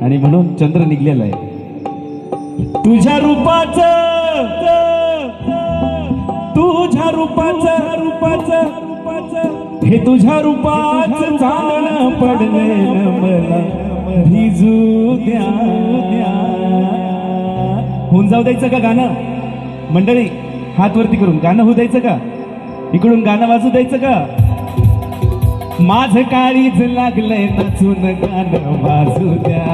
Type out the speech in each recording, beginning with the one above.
आणि म्हणून चंद्र निघलेला आहे. तुझ्या रूपाचं हे तुझ्या रूपाचं चांदणं पडले मला भिजू द्या. होऊन जाऊ द्यायचं का गाणं? मंडळी हात वरती करून गाणं होऊ द्यायचं का? इकडून गाणं वाजू द्यायचं का? माझं काळीज लागलंय नाचून गाणं वाजू द्या.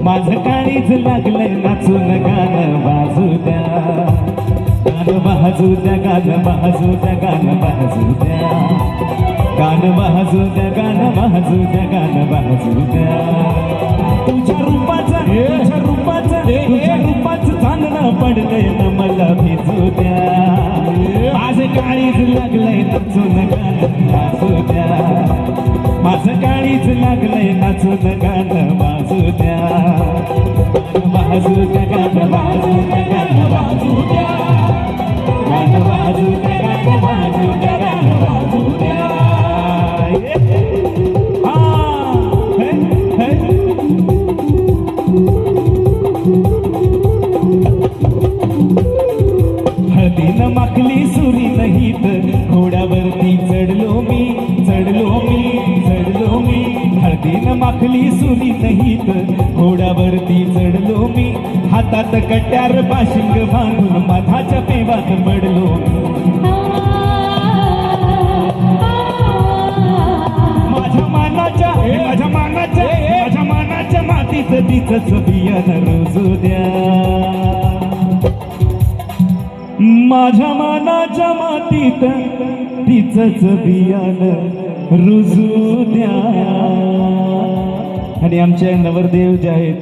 माझं काळीज लागलंय नाचून गाणं वाजू द्या. गाणं वाजू द्या, गाणं वाजू द्या, गाणं वाजू द्या. गाणं वाजू द्या, गाणं वाजू द्या, गाणं वाजू द्या. तुझ्या रूपाचं चांदणं पडलंय ना मला भिजू द्या. माझं काळीज लागलंय नाचून गाणं वाजू द्या. माझं काळीज लागलंय नाचून गाणं वाजू द्या. गाणं वाजू द्या, गाणं वाजू द्या, गाणं वाजू द्या. गाणं वाजू द्या, गाणं वाजू द्या, गाणं वाजू द्या. हळदीनं माखली सुरी नाहीत घोड्यावरती चढलो मी. हळदीनं माखली सुरी नाहीत घोड्यावरती चढलो मी. हातात कट्यार बाशिंग बांधून मधाच्या पेवात पडलो. माझ्या मानाच्या मातीत तिचंच बियाणं रुजू द्या. माझ्या मानाच्या मातीत तिचंच बियाणं रुजू द्या. आणि आमचे नवरदेव जे आहेत,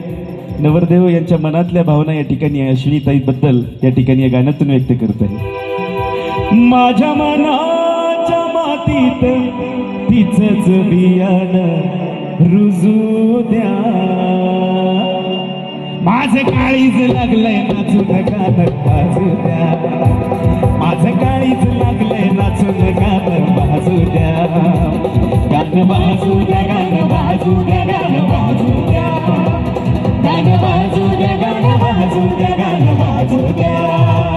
नवरदेव यांच्या मनातल्या भावना या ठिकाणी अश्विनीताईबद्दल या ठिकाणी या गाण्यातून व्यक्त करत आहे. माझ्या मनाच्या मातीत तिचंच बियाणं रुजू द्या. माझं काळीज लागलंय नाचून गाणं वाजू द्या. माझं काळीज लागलंय नाचून गाणं वाजू द्या. गाणं वाजू द्या, गाणं वाजू द्या, गाणं वाजू द्या.